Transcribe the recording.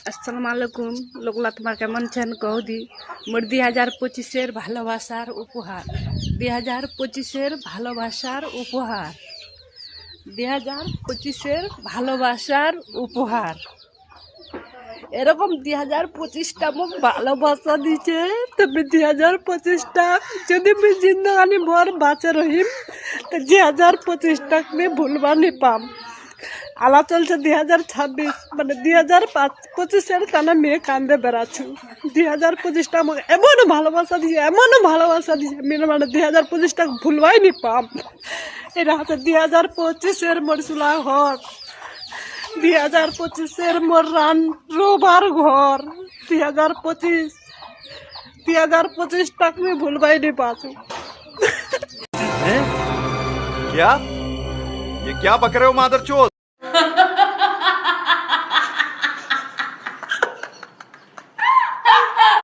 আসসালামু আলাইকুম লোকলা, তোমার কেমন আছেন কৌদি? মোর 2025-এর ভালোবাসার উপহার, 2025-এর ভালোবাসার উপহার, 2025-এর ভালোবাসার উপহার। এরকম 2025টা মোক ভালোবাসা দিছে, তবে 2025টা যদি আমি জিন্দগানি ভর বাঁচে রহিম তো 2025টাক আমি ভুলবা নি পাম। আলা চলছে 2026, মানে 2025-এর টানা মেয়ে কান্দে বেড়াচ্ছু। 2025টা আমাকে এমনও ভালোবাসা দিছে, এমনও ভালোবাসা দিছে, মেয়ে মানে 2025টা ভুলবাই নি পাম। এটা হচ্ছে 2025-এর মোর চুলা ঘর, 2025-এর মোর রান রোবার ঘর। 2025টাক আমি ভুলবাই নি পাচ্ছু। क्या? ये क्या बक रहे हो मादरचोद?